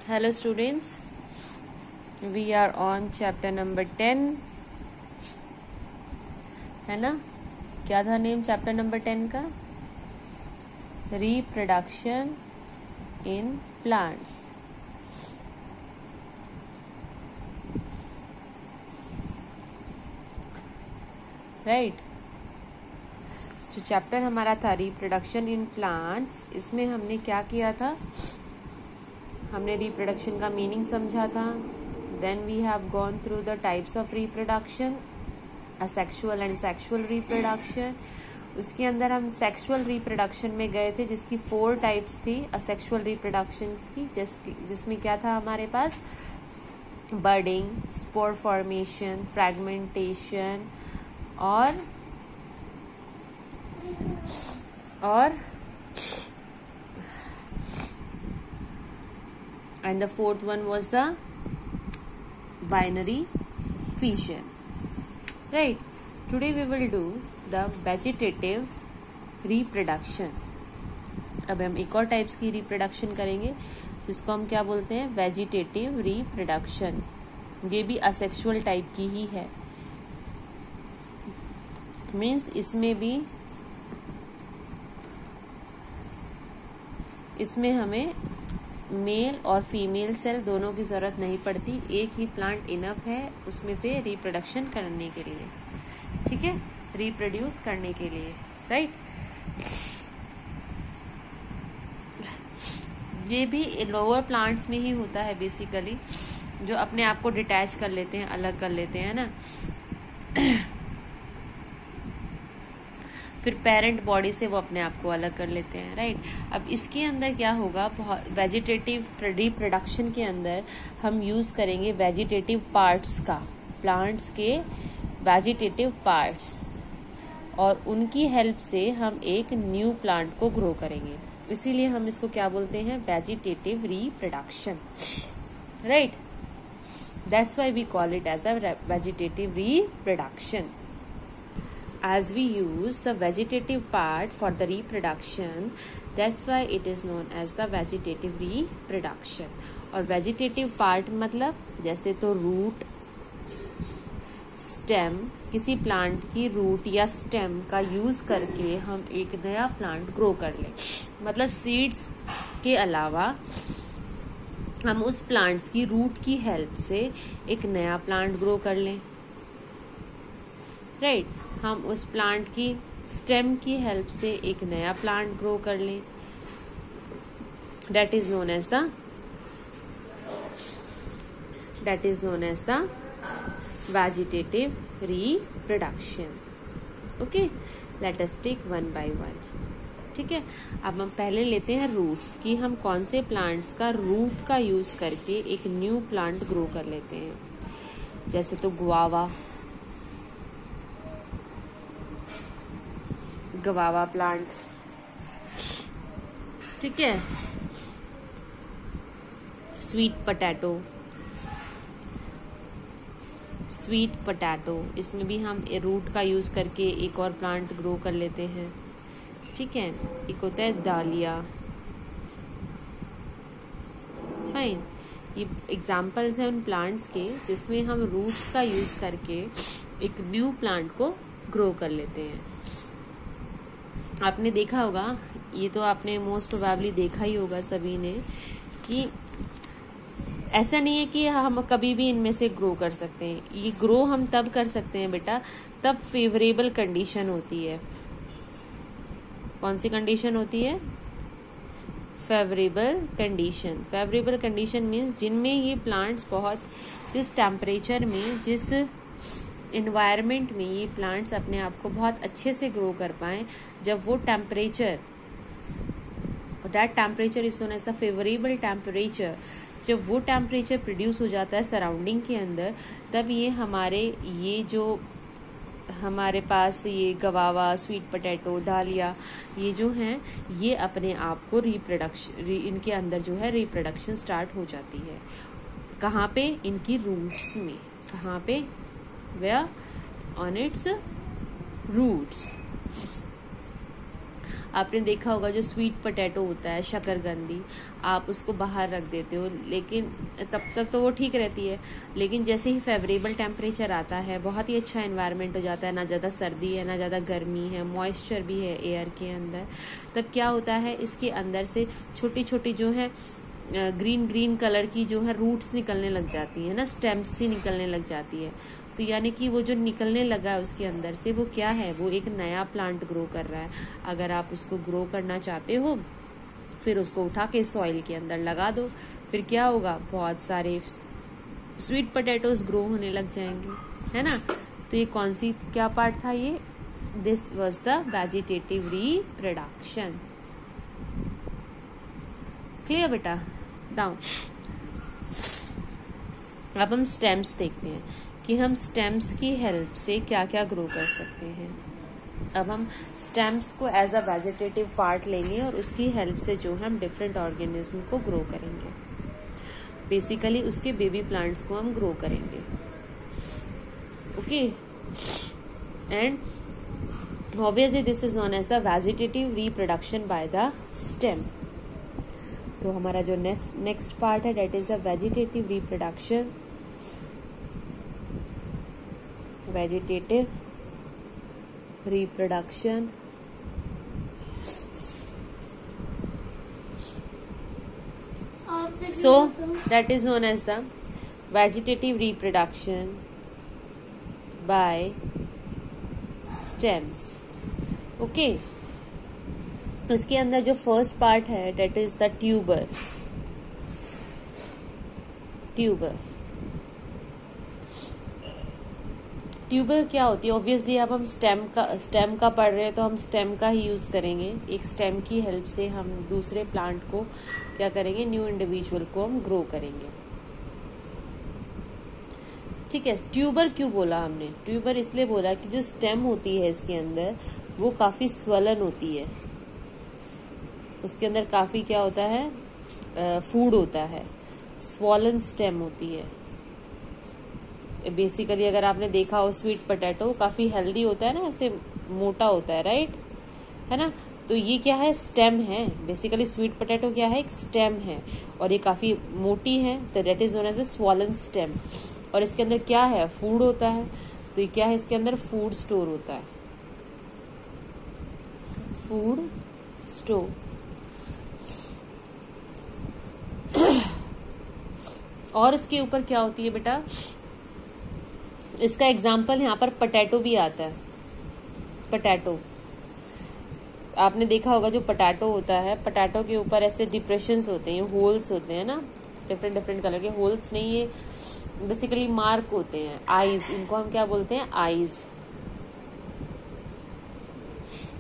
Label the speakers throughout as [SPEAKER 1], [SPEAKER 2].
[SPEAKER 1] Hello students, we are on chapter number 10 है ना। क्या था नेम चैप्टर नंबर 10 का? Reproduction in plants. राइट। जो चैप्टर हमारा था रिप्रोडक्शन इन प्लांट्स, इसमें हमने क्या किया था? हमने रिप्रोडक्शन का मीनिंग समझा था। Then we have gone through the types of reproduction, asexual and sexual reproduction. उसके अंदर हम सेक्सुअल रिप्रोडक्शन में गए थे, जिसकी 4 टाइप्स थी असेक्सुअल रिप्रोडक्शन की, जिसमें क्या था हमारे पास? बर्डिंग, स्पोर फॉर्मेशन, फ्रैगमेंटेशन और and the fourth one was the binary fission. Right. Today we will do the vegetative reproduction. अब हम एक और टाइप्स की रिप्रोडक्शन करेंगे, जिसको हम क्या बोलते हैं? Vegetative reproduction. ये भी असेक्सुअल टाइप की ही है। मीन्स इसमें हमें मेल और फीमेल सेल दोनों की जरूरत नहीं पड़ती, एक ही प्लांट इनफ है उसमें से रिप्रोडक्शन करने के लिए। ठीक है, रिप्रोड्यूस करने के लिए। राइट। ये भी लोअर प्लांट्स में ही होता है बेसिकली, जो अपने आप को डिटैच कर लेते हैं, अलग कर लेते हैं ना। फिर पेरेंट बॉडी से वो अपने आप को अलग कर लेते हैं। राइट। अब इसके अंदर क्या होगा? वेजिटेटिव रिप्रोडक्शन के अंदर हम यूज करेंगे वेजिटेटिव पार्ट्स का, प्लांट्स के वेजिटेटिव पार्ट्स, और उनकी हेल्प से हम एक न्यू प्लांट को ग्रो करेंगे। इसीलिए हम इसको क्या बोलते हैं? Vegetative reproduction. Right. That's why we call it as a vegetative reproduction. As we use the vegetative part for the reproduction, that's why it is known as the vegetative reproduction. और vegetative part मतलब जैसे तो root, stem, किसी plant की root या stem का use करके हम एक नया प्लांट ग्रो कर लें। मतलब सीड्स के अलावा हम उस प्लांट्स की रूट की हेल्प से एक नया प्लांट ग्रो कर लें। राइट। हम उस प्लांट की स्टेम की हेल्प से एक नया प्लांट ग्रो कर लें। that is known as the vegetative reproduction. Okay, let us take one by one. ठीक है। अब हम पहले लेते हैं रूट्स, कि हम कौन से प्लांट्स का रूट का यूज करके एक न्यू प्लांट ग्रो कर लेते हैं। जैसे तो गवावा प्लांट। ठीक है। स्वीट पोटैटो, इसमें भी हम रूट का यूज करके एक और प्लांट ग्रो कर लेते हैं। ठीक है। एक होता है दालिया। फाइन। ये एग्जाम्पल्स हैं उन प्लांट्स के जिसमें हम रूट्स का यूज करके एक न्यू प्लांट को ग्रो कर लेते हैं। आपने देखा होगा, ये तो आपने मोस्ट प्रोबेबली देखा ही होगा सभी ने, कि ऐसा नहीं है कि हम कभी भी इनमें से ग्रो कर सकते हैं। ये ग्रो हम तब कर सकते हैं बेटा, तब फेवरेबल कंडीशन होती है। कौन सी कंडीशन होती है? फेवरेबल कंडीशन मीन्स जिनमें ये प्लांट्स जिस टेम्परेचर में, जिस इन्वायरमेंट में ये प्लांट्स अपने आप को बहुत अच्छे से ग्रो कर पाए, जब वो temperature, that temperature is known as the favourable temperature, जब वो टेम्परेचर प्रोड्यूस हो जाता है सराउंडिंग के अंदर, तब हमारे पास ये गवावा, स्वीट पोटैटो, दालिया, ये जो हैं, ये अपने आप को इनके अंदर जो है रिप्रोडक्शन स्टार्ट हो जाती है। कहाँ पे? इनकी रूट्स में। कहाँ पे? Where? On its roots. आपने देखा होगा जो स्वीट पोटैटो होता है, शकरकंदी, आप उसको बाहर रख देते हो, लेकिन तब तक तो वो ठीक रहती है, लेकिन जैसे ही फेवरेबल टेम्परेचर आता है, बहुत ही अच्छा एनवायरनमेंट हो जाता है, ना ज़्यादा सर्दी है ना ज़्यादा गर्मी है, मॉइस्चर भी है एयर के अंदर, तब क्या होता है इसके अंदर से छोटी छोटी जो है ग्रीन ग्रीन कलर की जो है रूट्स निकलने लग जाती है ना, स्टेम्स सी निकलने लग जाती है। तो यानी कि वो जो निकलने लगा है उसके अंदर से वो क्या है, वो एक नया प्लांट ग्रो कर रहा है। अगर आप उसको ग्रो करना चाहते हो फिर उसको उठा के सॉइल के अंदर लगा दो, फिर क्या होगा, बहुत सारे स्वीट पोटैटोज ग्रो होने लग जाएंगे, है ना। तो ये कौन सी क्या पार्ट था ये, this was the vegetative reproduction. Clear बेटा, डाउन। अब हम स्टेम्स देखते हैं कि हम स्टेम्स की हेल्प से क्या क्या ग्रो कर सकते हैं। अब हम स्टेम्स को एज अ वेजिटेटिव पार्ट लेंगे और उसकी हेल्प से जो हम डिफरेंट ऑर्गेनिज्म को ग्रो करेंगे, बेसिकली उसके बेबी प्लांट्स को हम ग्रो करेंगे। Okay, and obviously this is known as the vegetative reproduction by the stem. तो हमारा जो नेक्स्ट पार्ट है that is the vegetative reproduction, vegetative reproduction so that is known as the vegetative reproduction by stems. okay, इसके अंदर जो first part है that is the tuber. Tuber क्या होती है, ऑब्वियसली अब हम स्टेम का पढ़ रहे हैं तो हम स्टेम का ही यूज करेंगे। एक स्टेम की हेल्प से हम दूसरे प्लांट को क्या करेंगे, न्यू इंडिविजुअल को हम ग्रो करेंगे। ठीक है, ट्यूबर क्यों बोला हमने, ट्यूबर इसलिए बोला कि जो स्टेम होती है इसके अंदर वो काफी स्वलन होती है, उसके अंदर काफी क्या होता है, फूड होता है, स्वॉलन स्टेम होती है। बेसिकली अगर आपने देखा हो स्वीट पोटैटो काफी हेल्दी होता है ना, ऐसे मोटा होता है, राइट, है ना। तो ये क्या है, स्टेम है। बेसिकली स्वीट पोटैटो क्या है, एक स्टेम है और ये काफी मोटी है, तो that is known as the swollen stem. और इसके अंदर क्या है, फूड होता है। तो ये क्या है, इसके अंदर फूड स्टोर होता है, फूड स्टोर। और इसके ऊपर क्या होती है बेटा, इसका एग्जाम्पल यहाँ पर पोटैटो भी आता है। पोटैटो आपने देखा होगा, जो पोटैटो होता है, पोटैटो के ऊपर ऐसे डिप्रेशंस होते हैं, होल्स होते हैं ना, डिफरेंट डिफरेंट कलर के होल्स नहीं, ये बेसिकली मार्क होते हैं, आईज, इनको हम क्या बोलते हैं, आईज।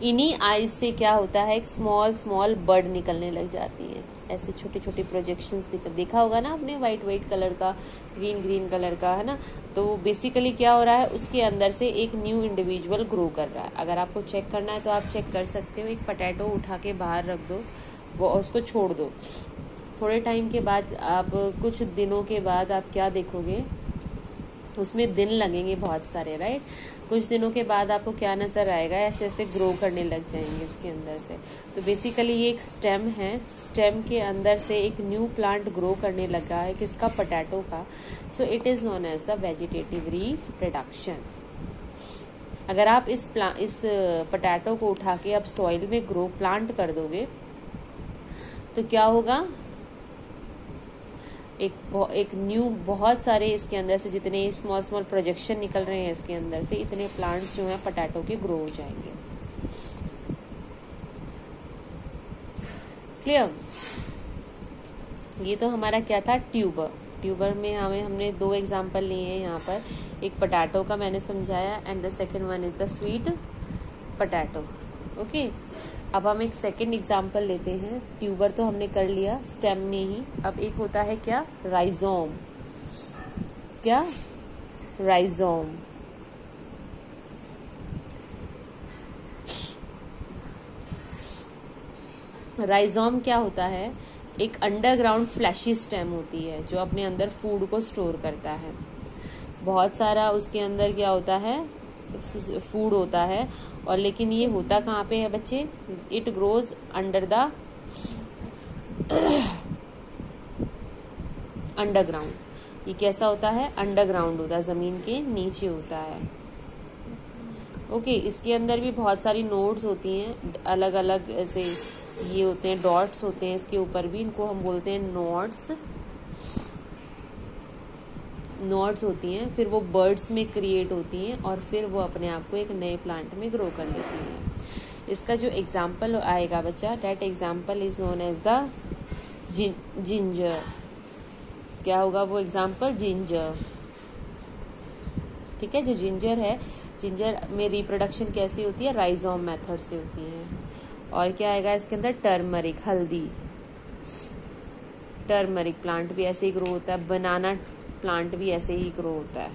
[SPEAKER 1] इन्हीं आईज से क्या होता है, एक स्मॉल स्मॉल बर्ड निकलने लग जाती है, ऐसे छोटे छोटे प्रोजेक्शंस देखा होगा ना आपने, व्हाइट व्हाइट कलर का, ग्रीन ग्रीन कलर का, है ना। तो बेसिकली क्या हो रहा है, उसके अंदर से एक न्यू इंडिविजुअल ग्रो कर रहा है। अगर आपको चेक करना है तो आप चेक कर सकते हो, एक पोटैटो उठा के बाहर रख दो, वो उसको छोड़ दो, थोड़े टाइम के बाद, आप कुछ दिनों के बाद आप क्या देखोगे, उसमें दिन लगेंगे बहुत सारे, राइट। कुछ दिनों के बाद आपको क्या नजर आएगा, ऐसे ऐसे ग्रो करने लग जाएंगे उसके अंदर से। तो बेसिकली ये एक स्टेम है, स्टेम के अंदर से एक न्यू प्लांट ग्रो करने लगा है, किसका, पोटैटो का। So it is known as the vegetative reproduction. अगर आप इस पोटैटो को उठा के अब सॉइल में ग्रो प्लांट कर दोगे तो क्या होगा, एक न्यू, बहुत सारे इसके अंदर से जितने स्मॉल स्मॉल प्रोजेक्शन निकल रहे हैं इसके अंदर से, इतने प्लांट्स जो हैं पोटैटो के ग्रो हो जाएंगे। क्लियर। ये तो हमारा क्या था, ट्यूबर। ट्यूबर में हमने दो एग्जांपल लिए हैं यहाँ पर, एक पोटैटो का मैंने समझाया and the second one is the sweet potato. Okay, अब हम एक सेकंड एग्जांपल लेते हैं। ट्यूबर तो हमने कर लिया स्टेम में ही, अब एक होता है क्या, राइजोम। क्या, राइजोम। राइजोम क्या होता है, एक अंडरग्राउंड फ्लैशी स्टेम होती है जो अपने अंदर फूड को स्टोर करता है। बहुत सारा उसके अंदर क्या होता है, फूड होता है। और लेकिन ये होता कहाँ पे है बच्चे? It grows under the underground. ये कैसा होता है? अंडरग्राउंड होता है, जमीन के नीचे होता है। ओके, इसके अंदर भी बहुत सारी नोड्स होती हैं, अलग अलग ऐसे ये होते हैं, डॉट्स होते हैं इसके ऊपर भी, इनको हम बोलते हैं नोड्स। नोड्स होती हैं, फिर वो बर्ड्स में क्रिएट होती हैं और फिर वो अपने आप को एक नए प्लांट में ग्रो कर लेती हैं। इसका जो एग्जाम्पल आएगा बच्चा, that example is known as the ginger. क्या होगा वो एग्जाम्पल? जिंजर। ठीक है, जो जिंजर है, जिंजर में रिप्रोडक्शन कैसी होती है? राइजोम मेथड से होती है। और क्या आएगा इसके अंदर? टर्मरिक, हल्दी। टर्मरिक प्लांट भी ऐसे ही ग्रो होता है, बनाना प्लांट भी ऐसे ही ग्रो होता है।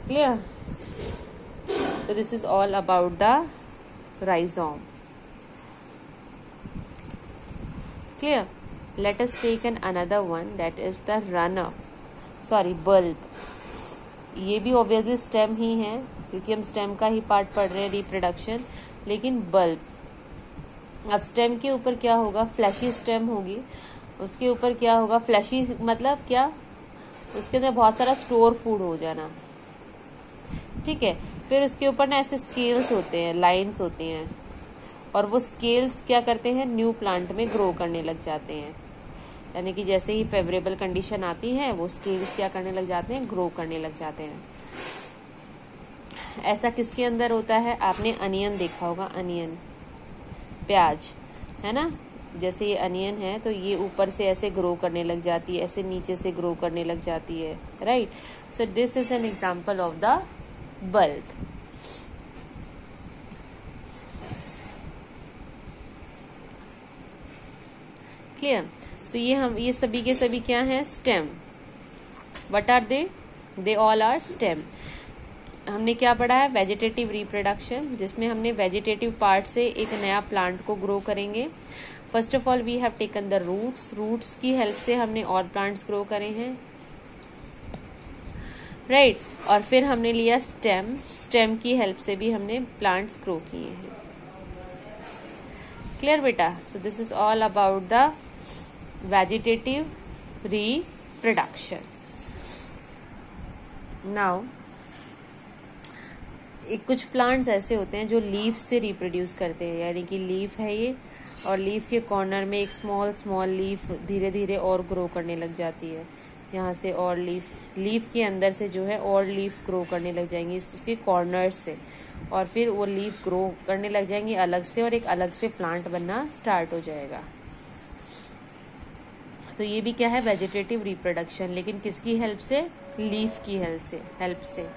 [SPEAKER 1] क्लियर? तो this is all about the rhizome. Clear? Let us take another one, that is the bulb। ये भी ऑब्वियसली स्टेम ही है, क्योंकि हम स्टेम का ही पार्ट पढ़ रहे हैं, रिप्रोडक्शन। लेकिन बल्ब, अब स्टेम के ऊपर क्या होगा? फ्लैशी स्टेम होगी। उसके ऊपर क्या होगा? फ्लैशी मतलब क्या? उसके अंदर बहुत सारा स्टोर फूड हो जाना। ठीक है, फिर उसके ऊपर ना ऐसे स्केल्स होते हैं, लाइन्स होती हैं, और वो स्केल्स क्या करते हैं? न्यू प्लांट में ग्रो करने लग जाते हैं। यानी कि जैसे ही फेवरेबल कंडीशन आती है, वो स्केल्स क्या करने लग जाते हैं? ग्रो करने लग जाते हैं। ऐसा किसके अंदर होता है? आपने अनियन देखा होगा, अनियन, प्याज, है ना? जैसे ये अनियन है तो ये ऊपर से ऐसे ग्रो करने लग जाती है, ऐसे नीचे से ग्रो करने लग जाती है, right? So this is an example of the bulb. Clear? So ये सभी के सभी क्या हैं? Stem. What are they? They all are stem. हमने क्या पढ़ा है? वेजिटेटिव रिप्रोडक्शन, जिसमें हमने वेजिटेटिव पार्ट से एक नया प्लांट को ग्रो करेंगे। First of all we have taken the roots. Roots की हेल्प से हमने और प्लांट्स ग्रो करे हैं, राइट? और फिर हमने लिया स्टेम। स्टेम की हेल्प से भी हमने प्लांट्स ग्रो किए हैं। क्लियर बेटा? सो this is all about the vegetative reproduction. Now कुछ प्लांट्स ऐसे होते हैं जो लीफ से रिप्रोड्यूस करते हैं, यानी कि लीफ है ये, और लीफ के कॉर्नर में एक स्मॉल लीफ धीरे धीरे और ग्रो करने लग जाती है। यहाँ से और लीफ के अंदर से जो है और लीफ ग्रो करने लग जाएंगी उसके कॉर्नर से, और फिर वो लीफ ग्रो करने लग जाएंगी अलग से, और एक अलग से प्लांट बनना स्टार्ट हो जाएगा। तो ये भी क्या है? वेजिटेटिव रिप्रोडक्शन, लेकिन किसकी हेल्प से? लीफ की हेल्प से,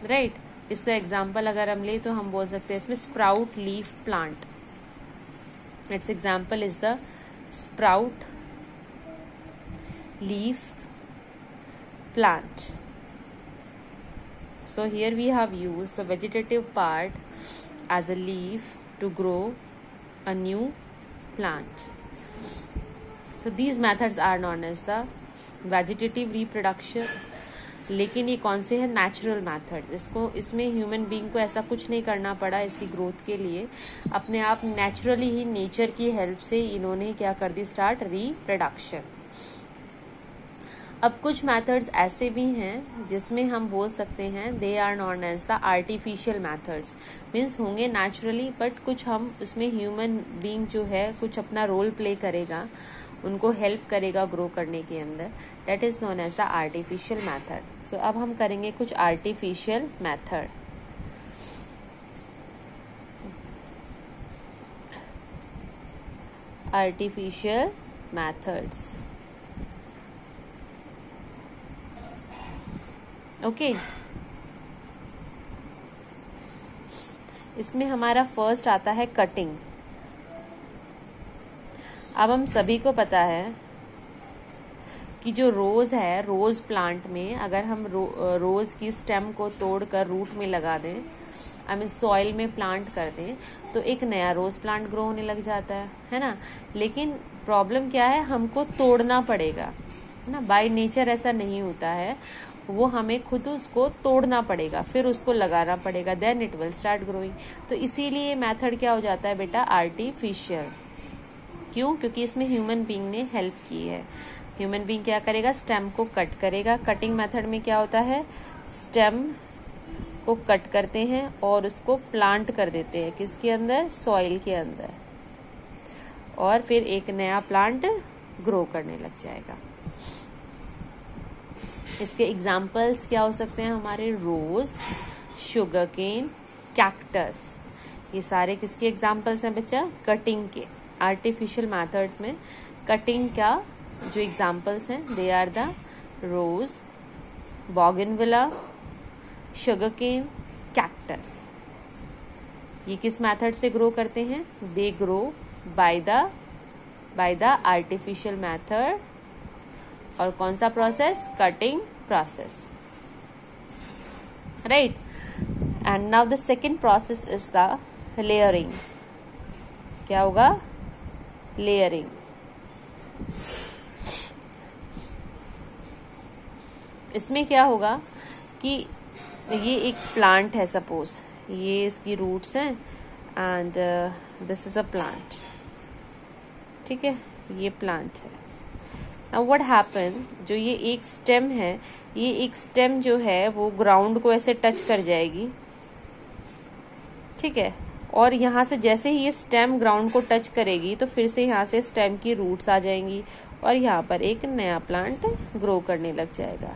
[SPEAKER 1] राइट? इसका एग्जाम्पल अगर हम ले तो हम बोल सकते हैं इसमें sprout leaf plant. It's example is the sprout leaf plant. So here we have used the vegetative part as a leaf to grow a new plant. So these methods are known as the vegetative reproduction. लेकिन ये कौन से हैं? Natural method. इसमें human being को ऐसा कुछ नहीं करना पड़ा इसकी ग्रोथ के लिए, अपने आप नेचुरली ही नेचर की हेल्प से इन्होंने क्या कर दी? Start reproduction. अब कुछ मेथड्स ऐसे भी हैं जिसमें हम बोल सकते हैं they are known as the artificial methods. Means होंगे नेचुरली, बट कुछ हम उसमें ह्यूमन बीइंग जो है कुछ अपना रोल प्ले करेगा, उनको हेल्प करेगा ग्रो करने के अंदर। That is known as the artificial method. So अब हम करेंगे कुछ artificial method. Artificial methods, okay. इसमें हमारा फर्स्ट आता है कटिंग। अब हम सभी को पता है कि जो रोज है, रोज प्लांट में अगर हम रोज की स्टेम को तोड़कर रूट में लगा दें, आई मीन सॉइल में प्लांट कर दें, तो एक नया रोज प्लांट ग्रो होने लग जाता है ना। लेकिन प्रॉब्लम क्या है? हमको तोड़ना पड़ेगा, है ना। बाय नेचर ऐसा नहीं होता है, वो हमें खुद उसको तोड़ना पड़ेगा, फिर उसको लगाना पड़ेगा, then it will start growing. तो इसीलिए मेथड क्या हो जाता है बेटा, आर्टिफिशियल। क्यों? क्योंकि इसमें ह्यूमन बीइंग ने हेल्प की है। ह्यूमन बीइंग क्या करेगा, स्टेम को कट करेगा। कटिंग मेथड में क्या होता है, स्टेम को कट करते हैं और उसको प्लांट कर देते हैं, किसके अंदर, सॉइल के अंदर, और फिर एक नया प्लांट ग्रो करने लग जाएगा। इसके एग्जाम्पल्स क्या हो सकते हैं हमारे, रोज, शुगर केन, कैक्टस, ये सारे किसके एग्जाम्पल्स हैं बच्चा, कटिंग के। आर्टिफिशियल मेथड्स में कटिंग का जो एग्जाम्पल्स हैं, they are the rose, bougainvillea, sugar cane, cactus. ये किस मेथड से ग्रो करते हैं, they grow by the artificial method. और कौन सा process, cutting process, right. And now the second process is the layering. क्या होगा, लेयरिंग। इसमें क्या होगा कि ये एक प्लांट है, सपोज ये इसकी रूट्स हैं and this is a plant, ठीक है, ये प्लांट है। नाउ व्हाट हैपन, जो ये एक स्टेम है, ये एक स्टेम जो है वो ग्राउंड को ऐसे टच कर जाएगी, ठीक है, और यहाँ से जैसे ही ये स्टेम ग्राउंड को टच करेगी तो फिर से यहाँ से स्टेम की रूट्स आ जाएंगी और यहाँ पर एक नया प्लांट ग्रो करने लग जाएगा।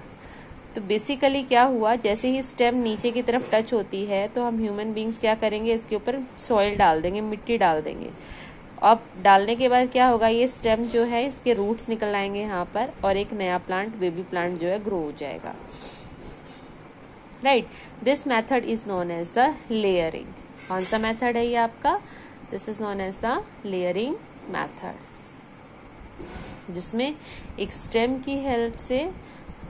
[SPEAKER 1] तो बेसिकली क्या हुआ, जैसे ही स्टेम नीचे की तरफ टच होती है तो हम ह्यूमन बींग्स क्या करेंगे, इसके ऊपर सॉइल डाल देंगे, मिट्टी डाल देंगे। अब डालने के बाद क्या होगा, ये स्टेम जो है इसके रूट्स निकल आएंगे यहाँ पर और एक नया प्लांट, बेबी प्लांट जो है ग्रो हो जाएगा, right. This method is known as the layering. कौन सा मेथड है ये आपका, this is known as the layering method, जिसमें एक स्टेम की हेल्प से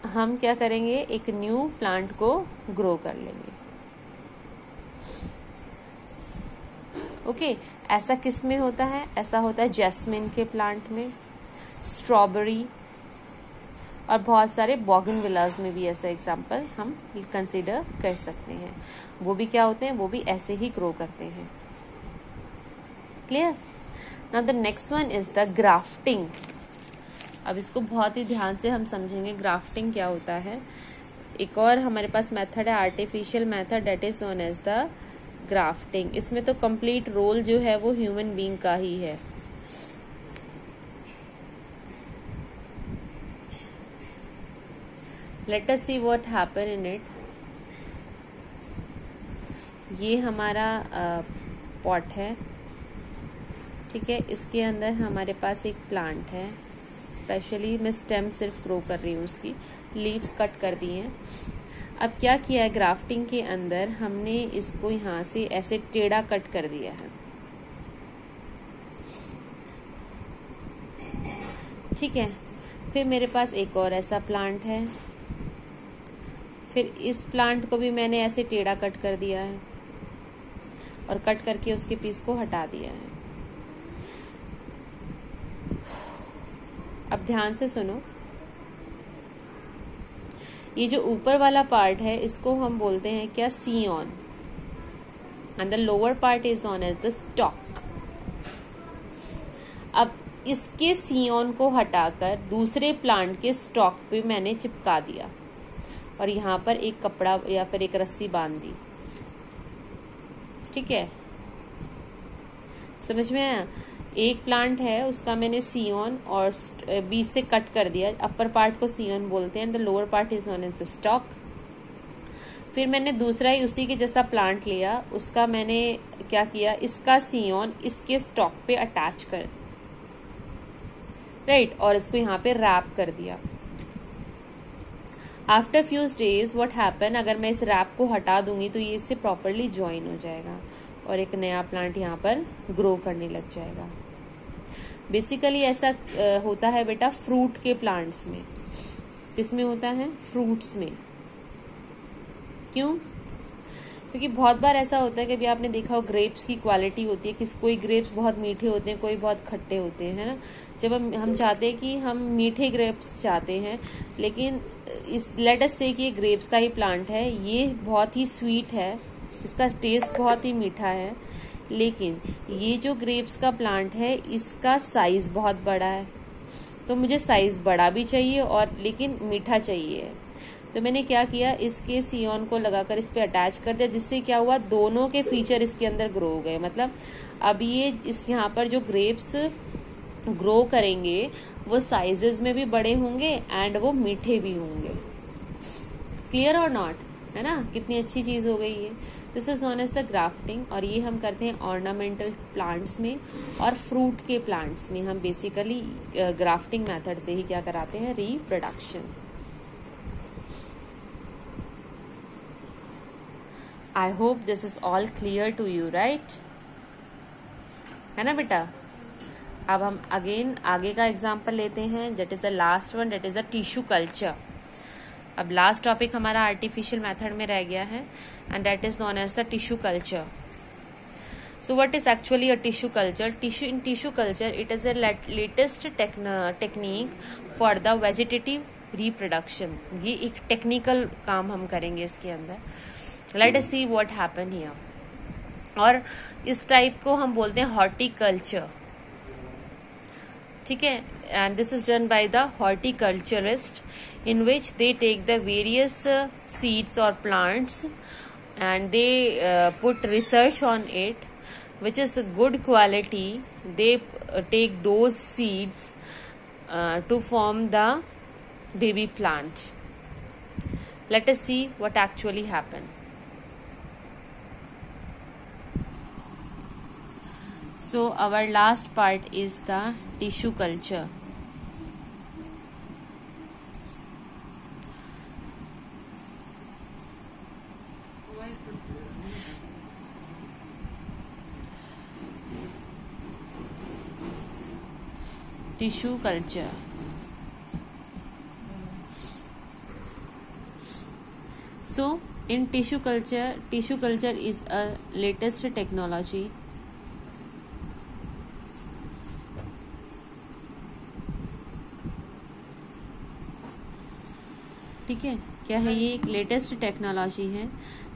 [SPEAKER 1] हम क्या करेंगे, एक न्यू प्लांट को ग्रो कर लेंगे। ओके, ऐसा किस में होता है, ऐसा होता है जैस्मिन के प्लांट में, स्ट्रॉबेरी और बहुत सारे बॉगनविलास में भी ऐसा एग्जाम्पल हम कंसीडर कर सकते हैं। वो भी क्या होते हैं, वो भी ऐसे ही ग्रो करते हैं। Clear. Now the next one is the grafting. अब इसको बहुत ही ध्यान से हम समझेंगे, ग्राफ्टिंग क्या होता है। एक और हमारे पास मेथड है artificial method, that is known as the grafting. इसमें तो कंप्लीट रोल जो है वो ह्यूमन बीइंग का ही है। Let us see what happen in it. ये हमारा पॉट है, ठीक है, इसके अंदर हमारे पास एक प्लांट है। स्पेशली मैं स्टेम सिर्फ ग्रो कर रही हूँ, उसकी लीव्स कट कर दी हैं। अब क्या किया है, ग्राफ्टिंग के अंदर हमने इसको यहाँ से ऐसे टेढ़ा कट कर दिया है, ठीक है। फिर मेरे पास एक और ऐसा प्लांट है, फिर इस प्लांट को भी मैंने ऐसे टेढ़ा कट कर दिया है और कट करके उसके पीस को हटा दिया है। अब ध्यान से सुनो, ये जो ऊपर वाला पार्ट है इसको हम बोलते हैं क्या, scion, and the lower part is known as the stock. अब इसके सीऑन को हटाकर दूसरे प्लांट के स्टॉक पे मैंने चिपका दिया और यहाँ पर एक कपड़ा या फिर एक रस्सी बांध दी, ठीक है, समझ में आया। एक प्लांट है उसका मैंने सीऑन और बीच से कट कर दिया, अपर पार्ट को सीऑन बोलते हैं, the lower part is known as the stock. फिर मैंने दूसरा ही उसी के जैसा प्लांट लिया, उसका मैंने क्या किया, इसका सीऑन इसके स्टॉक पे अटैच कर दिया, राइट, और इसको यहाँ पे रैप कर दिया। After few days what happen, अगर मैं इस रैप को हटा दूंगी तो ये इससे प्रॉपरली ज्वाइन हो जाएगा और एक नया प्लांट यहाँ पर ग्रो करने लग जाएगा। बेसिकली ऐसा होता है बेटा फ्रूट के प्लांट्स में। किसमें होता है, फ्रूट्स में। क्यों, क्योंकि बहुत बार ऐसा होता है कि भी आपने देखा हो ग्रेप्स की क्वालिटी होती है, किसी कोई ग्रेप्स बहुत मीठे होते हैं, कोई बहुत खट्टे होते हैं, है ना। जब हम चाहते हैं कि हम मीठे ग्रेप्स चाहते हैं, लेकिन इस लेट अस से कि ये ग्रेप्स का ही प्लांट है, ये बहुत ही स्वीट है, इसका टेस्ट बहुत ही मीठा है, लेकिन ये जो ग्रेप्स का प्लांट है इसका साइज बहुत बड़ा है, तो मुझे साइज बड़ा भी चाहिए और लेकिन मीठा चाहिए। तो मैंने क्या किया, इसके सियोन को लगाकर इस पे अटैच कर दिया, जिससे क्या हुआ, दोनों के फीचर इसके अंदर ग्रो हो गए। मतलब अब ये इस यहाँ पर जो ग्रेप्स ग्रो करेंगे वो साइजेस में भी बड़े होंगे एंड वो मीठे भी होंगे। क्लियर और नॉट, है ना, कितनी अच्छी चीज हो गई ये। This is known as the grafting, और ये हम करते हैं ऑर्नामेंटल प्लांट्स में और फ्रूट के प्लांट्स में। हम बेसिकली ग्राफ्टिंग मेथड से ही क्या कराते हैं, reproduction. I hope this is all clear to you, right? है ना बेटा। अब हम अगेन आगे का एग्जाम्पल लेते हैं, that is the last one, that is the tissue culture. अब लास्ट टॉपिक हमारा आर्टिफिशियल मेथड में रह गया है and that is known as the tissue culture. So what is actually a tissue culture? In tissue culture, it is a latest technique for the vegetative reproduction. ये एक technical काम हम करेंगे इसके अंदर। Let us see what happen here. और इस type को हम बोलते हैं हॉर्टिकल्चर, ठीक है। And this is done by the horticulturist, in which they take the various seeds और plants and they put research on it which is good quality. They take those seeds to form the baby plant. Let us see what actually happened. So our last part is the tissue culture. Tissue culture. So in tissue culture is a latest technology. ठीक है, क्या है ये, एक latest technology है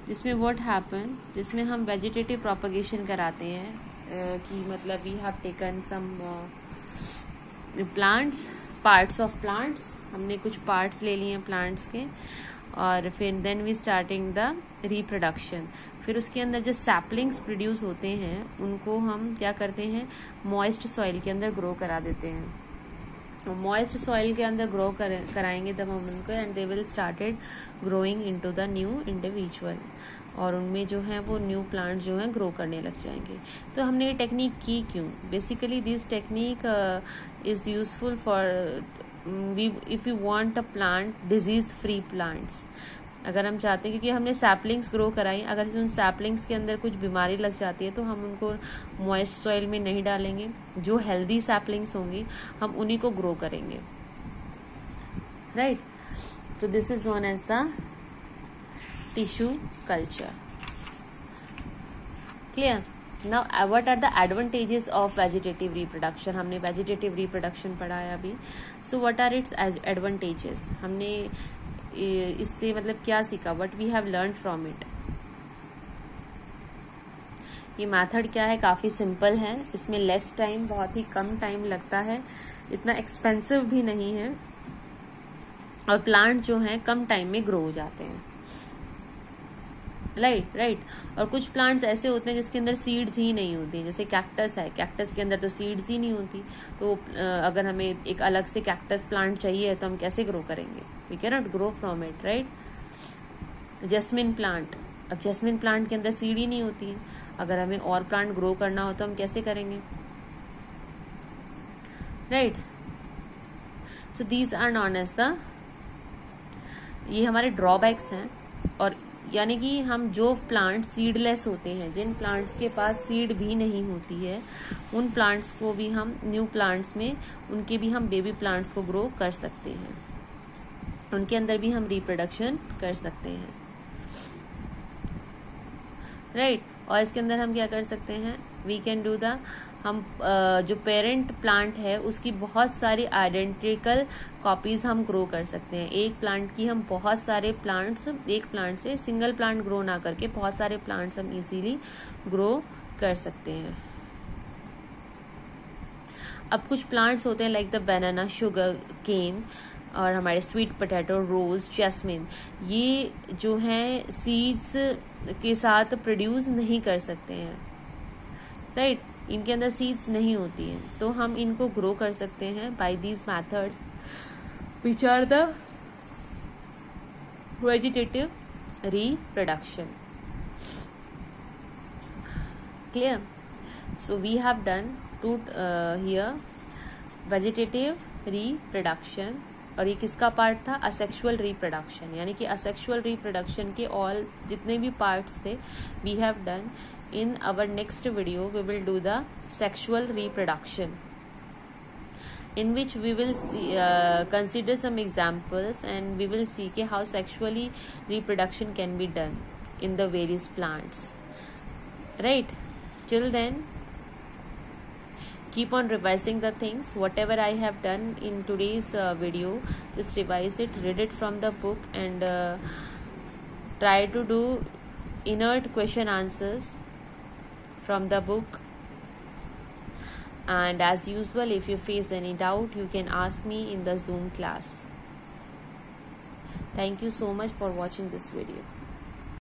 [SPEAKER 1] जिसमें what happen, जिसमें हम वेजिटेटिव प्रोपगेशन कराते हैं कि मतलब we have taken some plants, parts of plants, हमने कुछ पार्ट्स ले लिए हैं प्लांट्स के, और फिर then we starting the reproduction. फिर उसके अंदर जो सैपलिंग्स प्रोड्यूस होते हैं उनको हम क्या करते हैं, मॉइस्ट सॉइल के अंदर ग्रो करा देते हैं। मॉइस्ट सॉइल के अंदर ग्रो कराएंगे तब हम उनको, and they will started growing into the new individual, और उनमें जो है वो न्यू प्लांट जो है ग्रो करने लग जाएंगे। तो हमने ये टेक्निक की क्यों? Basically this technique is useful for if you want a plant disease free plants. अगर हम चाहते हैं, क्योंकि हमने सैपलिंग्स ग्रो कराई, अगर उन सैपलिंग्स के अंदर कुछ बीमारी लग जाती है तो हम उनको मॉइस्ट सॉइल में नहीं डालेंगे, जो हेल्दी सैपलिंग्स होंगी हम उन्हीं को ग्रो करेंगे, राइट। तो this is known as the tissue culture. Clear? Now what are the advantages of vegetative reproduction? हमने वेजिटेटिव रिप्रोडक्शन पढ़ा है अभी। So what are its advantages? हमने इससे मतलब क्या सीखा, what we have learn from it? ये मेथड क्या है, काफी सिंपल है, इसमें लेस टाइम, बहुत ही कम टाइम लगता है, इतना एक्सपेंसिव भी नहीं है, और प्लांट जो है कम टाइम में ग्रो हो जाते हैं, राइट। और कुछ प्लांट्स ऐसे होते हैं जिसके अंदर सीड्स ही नहीं होती, जैसे कैक्टस है, कैक्टस के अंदर तो सीड्स ही नहीं होती, तो अगर हमें एक अलग से कैक्टस प्लांट चाहिए तो हम कैसे ग्रो करेंगे? We can not grow from it, right. Jasmine plant, अब जैस्मिन प्लांट के अंदर सीड ही नहीं होती है, अगर हमें और प्लांट ग्रो करना हो तो हम कैसे करेंगे, right. So these are known as the, ये हमारे ड्रॉबैक्स हैं। और यानी कि हम जो प्लांट सीडलेस होते हैं, जिन प्लांट्स के पास सीड भी नहीं होती है, उन प्लांट्स को भी हम न्यू प्लांट्स में, उनके भी हम बेबी प्लांट्स को ग्रो कर सकते हैं, उनके अंदर भी हम रिप्रोडक्शन कर सकते हैं। राइट। और इसके अंदर हम क्या कर सकते हैं, वी कैन डू द, हम जो पेरेंट प्लांट है उसकी बहुत सारी आइडेंटिकल कॉपीज हम ग्रो कर सकते हैं। एक प्लांट की हम बहुत सारे प्लांट्स, एक प्लांट से सिंगल प्लांट ग्रो ना करके बहुत सारे प्लांट्स हम इजीली ग्रो कर सकते हैं। अब कुछ प्लांट्स होते हैं like the banana, sugarcane, और हमारे स्वीट पोटैटो, रोज, जैस्मिन, ये जो है सीड्स के साथ प्रोड्यूस नहीं कर सकते हैं, राइट। इनके अंदर सीड्स नहीं होती हैं, तो हम इनको ग्रो कर सकते हैं by these methods which are the vegetative reproduction. Clear? So we have done two here vegetative reproduction, और ये किसका पार्ट था, असेक्सुअल रिप्रोडक्शन, यानी कि असेक्सुअल रिप्रोडक्शन के ऑल जितने भी पार्ट्स थे we have done. In our next video we will do the sexual reproduction, in which we will see, consider some examples, and we will see how sexually reproduction can be done in the various plants, right. Till then, keep on revising the things, whatever I have done in today's video, just revise it, read it from the book, and try to do inert question answers from the book. And as usual, if you face any doubt, you can ask me in the Zoom class. Thank you so much for watching this video.